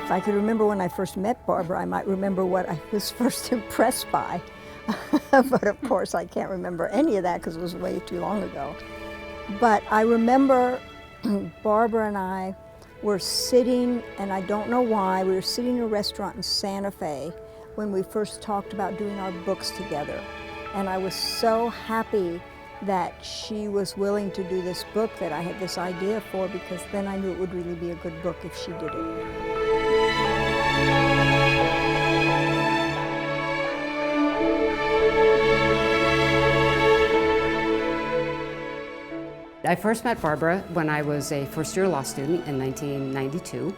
If I could remember when I first met Barbara, I might remember what I was first impressed by. But of course, I can't remember any of that because it was way too long ago. But I remember Barbara and I were sitting, and I don't know why, we were sitting in a restaurant in Santa Fe when we first talked about doing our books together. And I was so happy that she was willing to do this book that I had this idea for, because then I knew it would really be a good book if she did it. I first met Barbara when I was a first-year law student in 1992,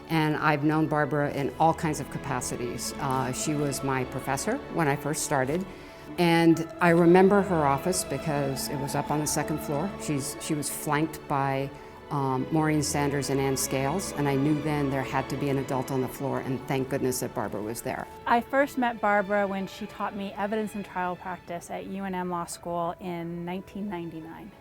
and I've known Barbara in all kinds of capacities. She was my professor when I first started, and I remember her office because it was up on the second floor. She was flanked by Maureen Sanders and Ann Scales, and I knew then there had to be an adult on the floor, and thank goodness that Barbara was there. I first met Barbara when she taught me evidence and trial practice at UNM Law School in 1999.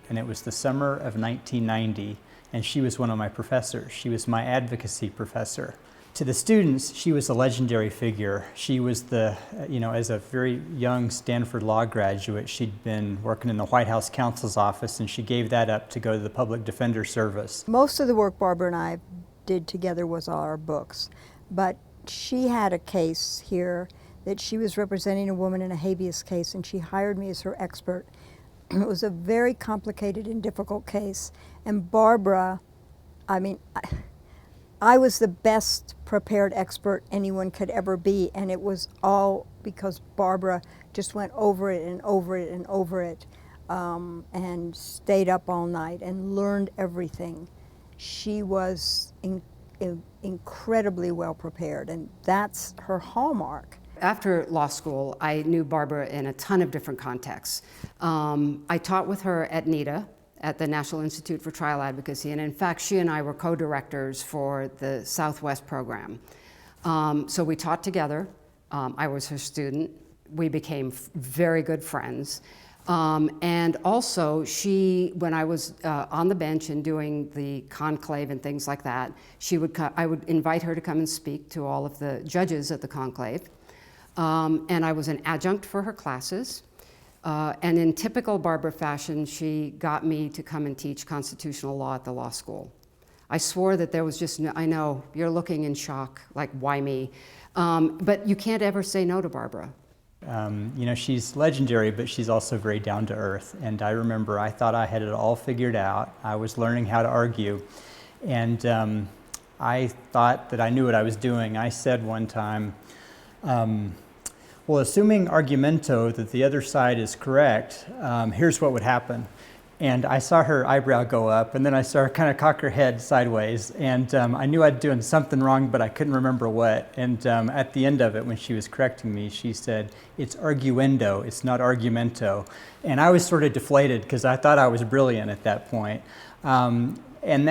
And it was the summer of 1990, and she was one of my professors. She was my advocacy professor. To the students, she was a legendary figure. She was as a very young Stanford Law graduate, she'd been working in the White House counsel's office, and she gave that up to go to the Public Defender Service. Most of the work Barbara and I did together was our books, but she had a case here that she was representing a woman in a habeas case, and she hired me as her expert. It was a very complicated and difficult case, and Barbara, I was the best prepared expert anyone could ever be, and it was all because Barbara just went over it and over it and over it, and stayed up all night and learned everything. She was incredibly well prepared, and that's her hallmark. After law school, I knew Barbara in a ton of different contexts. I taught with her at NIDA, at the National Institute for Trial Advocacy, and in fact, she and I were co-directors for the Southwest program. So we taught together. I was her student. We became very good friends. And also, when I was on the bench and doing the conclave and things like that, I would invite her to come and speak to all of the judges at the conclave. And I was an adjunct for her classes. And in typical Barbara fashion, she got me to come and teach constitutional law at the law school. I swore that there was just no, I know, you're looking in shock, like, why me? But you can't ever say no to Barbara. She's legendary, but she's also very down to earth. And I remember I thought I had it all figured out. I was learning how to argue. And I thought that I knew what I was doing. I said one time, well, assuming argumento that the other side is correct, here's what would happen. And I saw her eyebrow go up, and then I saw her kind of cock her head sideways, and I knew I'd doing something wrong, but I couldn't remember what. And at the end of it, when she was correcting me, she said, "It's arguendo, it's not argumento." And I was sort of deflated because I thought I was brilliant at that point. And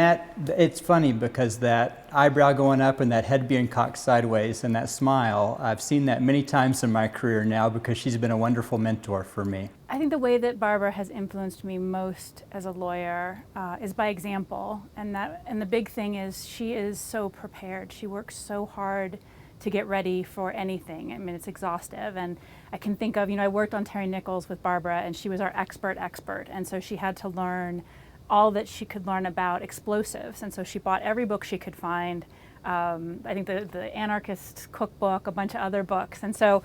it's funny because that eyebrow going up and that head being cocked sideways and that smile, I've seen that many times in my career now because she's been a wonderful mentor for me. I think the way that Barbara has influenced me most as a lawyer is by example, and the big thing is she is so prepared. She works so hard to get ready for anything. I mean, it's exhaustive, and I can think of, I worked on Terry Nichols with Barbara, and she was our expert, and so she had to learn all that she could learn about explosives, and so she bought every book she could find. I think the Anarchist Cookbook, a bunch of other books, and so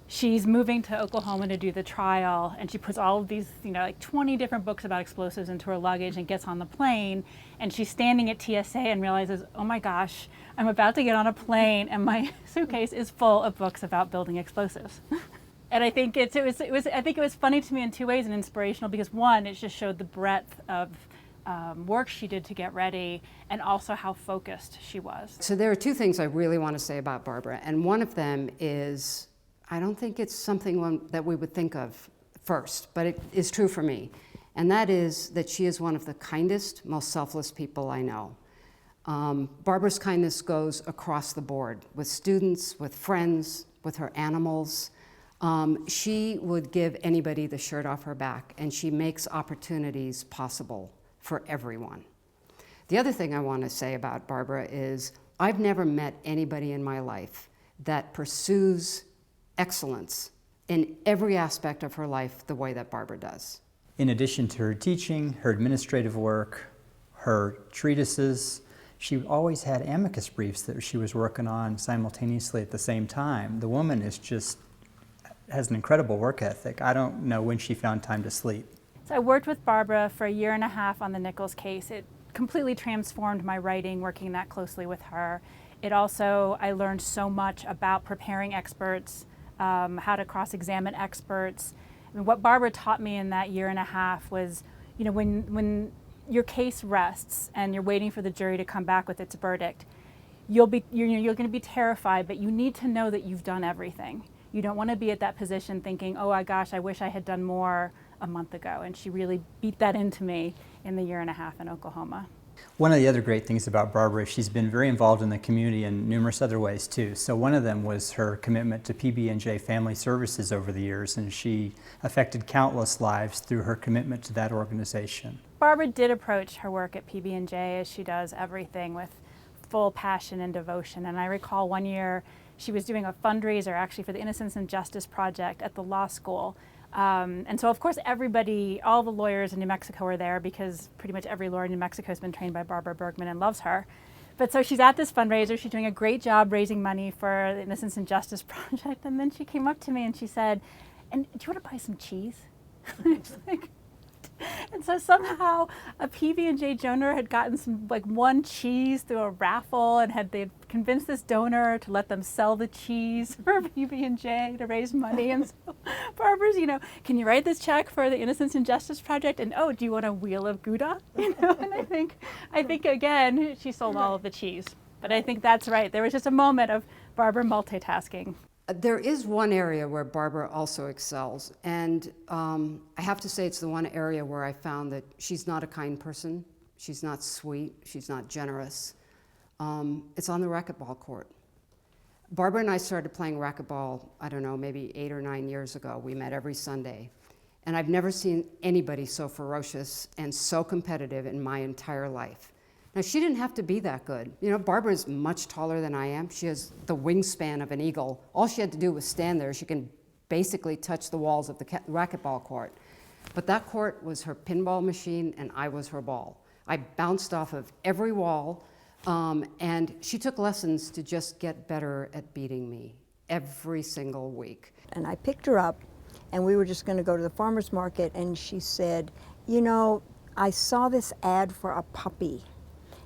she's moving to Oklahoma to do the trial, and she puts all of these, like 20 different books about explosives into her luggage and gets on the plane, and she's standing at TSA and realizes, oh my gosh, I'm about to get on a plane and my suitcase is full of books about building explosives. And I think it was funny to me in two ways and inspirational, because one, it just showed the breadth of work she did to get ready, and also how focused she was. So there are two things I really want to say about Barbara, and one of them is, I don't think it's something that we would think of first, but it is true for me, and that is that she is one of the kindest, most selfless people I know. Barbara's kindness goes across the board, with students, with friends, with her animals. She would give anybody the shirt off her back, and she makes opportunities possible for everyone. The other thing I want to say about Barbara is I've never met anybody in my life that pursues excellence in every aspect of her life the way that Barbara does. In addition to her teaching, her administrative work, her treatises, she always had amicus briefs that she was working on simultaneously at the same time. The woman has an incredible work ethic. I don't know when she found time to sleep. So I worked with Barbara for a year and a half on the Nichols case. It completely transformed my writing, working that closely with her. It also, I learned so much about preparing experts, how to cross-examine experts. I mean, what Barbara taught me in that year and a half was, you know, when your case rests and you're waiting for the jury to come back with its verdict, you're going to be terrified, but you need to know that you've done everything. You don't want to be at that position thinking, oh my gosh, I wish I had done more a month ago. And she really beat that into me in the year and a half in Oklahoma. One of the other great things about Barbara is she's been very involved in the community in numerous other ways too. So one of them was her commitment to PB&J Family Services over the years, and she affected countless lives through her commitment to that organization. Barbara did approach her work at PB&J as she does everything with full passion and devotion. And I recall one year she was doing a fundraiser actually for the Innocence and Justice Project at the law school. And so of course everybody, all the lawyers in New Mexico were there because pretty much every lawyer in New Mexico has been trained by Barbara Bergman and loves her. But so she's at this fundraiser, she's doing a great job raising money for the Innocence and Justice Project, and then she came up to me and she said, "And do you want to buy some cheese?" It's like, and so somehow a PB&J donor had gotten one cheese through a raffle, and they'd convinced this donor to let them sell the cheese for PB&J to raise money. And so Barbara's, can you write this check for the Innocence and Justice Project? And oh, do you want a wheel of Gouda? And I think again she sold all of the cheese. But I think that's right. There was just a moment of Barbara multitasking. There is one area where Barbara also excels, and I have to say it's the one area where I found that she's not a kind person, she's not sweet, she's not generous. It's on the racquetball court. Barbara and I started playing racquetball, I don't know, maybe 8 or 9 years ago. We met every Sunday, and I've never seen anybody so ferocious and so competitive in my entire life. Now, she didn't have to be that good. Barbara's much taller than I am. She has the wingspan of an eagle. All she had to do was stand there. She can basically touch the walls of the racquetball court. But that court was her pinball machine, and I was her ball. I bounced off of every wall, and she took lessons to just get better at beating me every single week. And I picked her up, and we were just going to go to the farmer's market, and she said, I saw this ad for a puppy.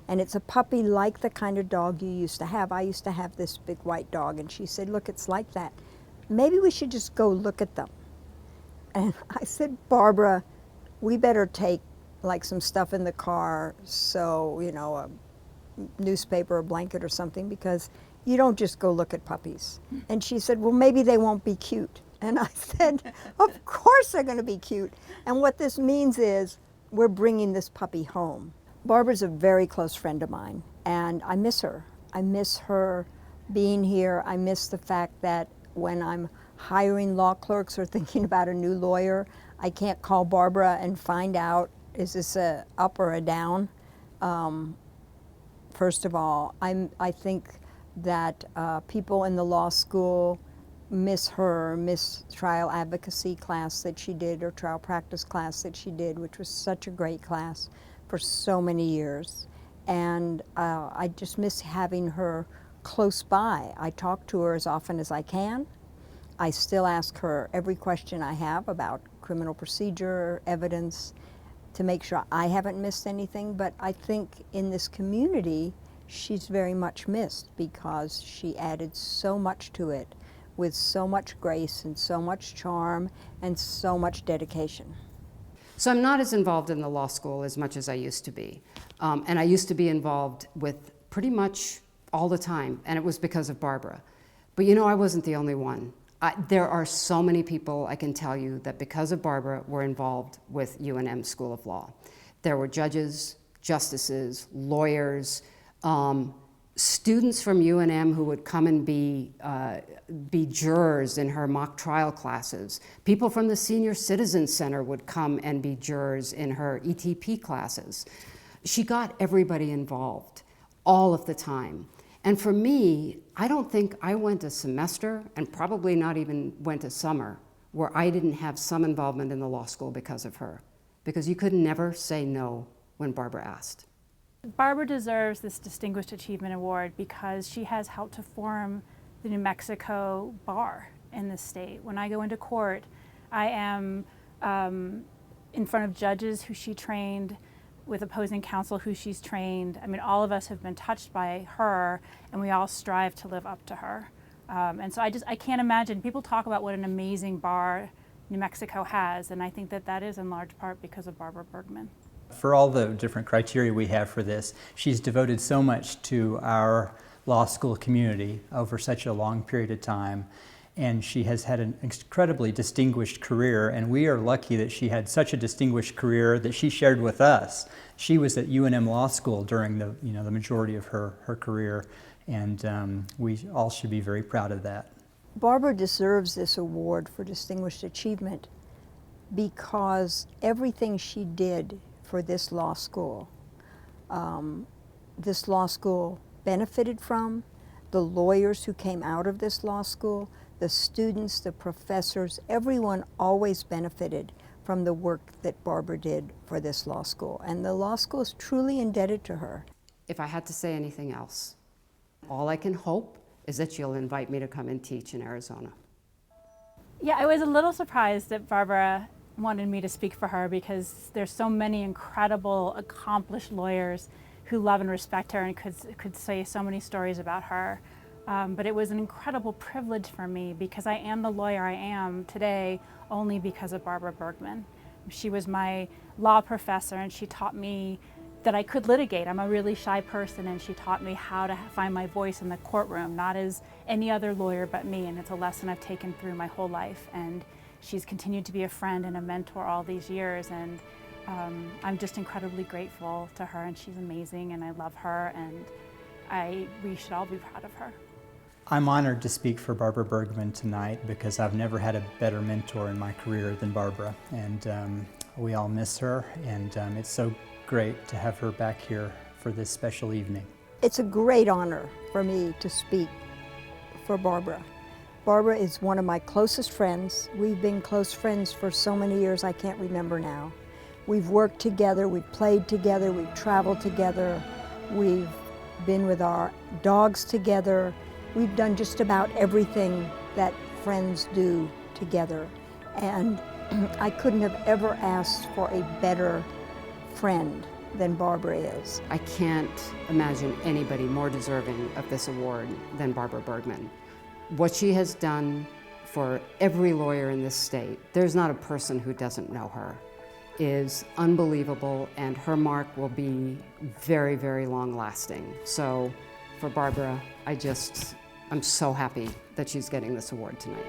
And it's a puppy like the kind of dog you used to have. I used to have this big white dog, and she said, look, it's like that. Maybe we should just go look at them. And I said, Barbara, we better take some stuff in the car, so, a newspaper or blanket or something, because you don't just go look at puppies. And she said, well, maybe they won't be cute. And I said, of course they're going to be cute. And what this means is we're bringing this puppy home. Barbara's a very close friend of mine, and I miss her. I miss her being here. I miss the fact that when I'm hiring law clerks or thinking about a new lawyer, I can't call Barbara and find out, is this a up or a down? First of all, I think that people in the law school miss trial advocacy class that she did, or trial practice class that she did, which was such a great class for so many years. And I just miss having her close by. I talk to her as often as I can. I still ask her every question I have about criminal procedure, evidence, to make sure I haven't missed anything. But I think in this community, she's very much missed because she added so much to it with so much grace and so much charm and so much dedication. So I'm not as involved in the law school as much as I used to be. And I used to be involved with pretty much all the time, and it was because of Barbara. But I wasn't the only one. There are so many people, I can tell you, that because of Barbara were involved with UNM School of Law. There were judges, justices, lawyers, students from UNM who would come and be jurors in her mock trial classes. People from the Senior Citizen Center would come and be jurors in her ETP classes. She got everybody involved all of the time. And for me, I don't think I went a semester, and probably not even went a summer, where I didn't have some involvement in the law school because of her. Because you could never say no when Barbara asked. Barbara deserves this Distinguished Achievement Award because she has helped to form the New Mexico bar in the state. When I go into court, I am in front of judges who she trained, with opposing counsel who she's trained. I mean, all of us have been touched by her, and we all strive to live up to her. And so I can't imagine, people talk about what an amazing bar New Mexico has, and I think that that is in large part because of Barbara Bergman. For all the different criteria we have for this, she's devoted so much to our law school community over such a long period of time, and she has had an incredibly distinguished career, and we are lucky that she had such a distinguished career that she shared with us. She was at UNM Law School during the majority of her career, and we all should be very proud of that. Barbara deserves this award for distinguished achievement because everything she did for this law school benefited from, the lawyers who came out of this law school, the students, the professors, everyone always benefited from the work that Barbara did for this law school. And the law school is truly indebted to her. If I had to say anything else, all I can hope is that you'll invite me to come and teach in Arizona. Yeah, I was a little surprised that Barbara wanted me to speak for her because there's so many incredible, accomplished lawyers who love and respect her and could say so many stories about her. But it was an incredible privilege for me because I am the lawyer I am today only because of Barbara Bergman. She was my law professor, and she taught me that I could litigate. I'm a really shy person, and she taught me how to find my voice in the courtroom, not as any other lawyer but me, and it's a lesson I've taken through my whole life. And she's continued to be a friend and a mentor all these years, and I'm just incredibly grateful to her, and she's amazing, and I love her, and we should all be proud of her. I'm honored to speak for Barbara Bergman tonight because I've never had a better mentor in my career than Barbara, and we all miss her, and it's so great to have her back here for this special evening. It's a great honor for me to speak for Barbara. Barbara is one of my closest friends. We've been close friends for so many years I can't remember now. We've worked together, we've played together, we've traveled together, we've been with our dogs together. We've done just about everything that friends do together. And I couldn't have ever asked for a better friend than Barbara is. I can't imagine anybody more deserving of this award than Barbara Bergman. What she has done for every lawyer in this state, there's not a person who doesn't know her, is unbelievable, and her mark will be very, very long lasting. So for Barbara, I'm so happy that she's getting this award tonight.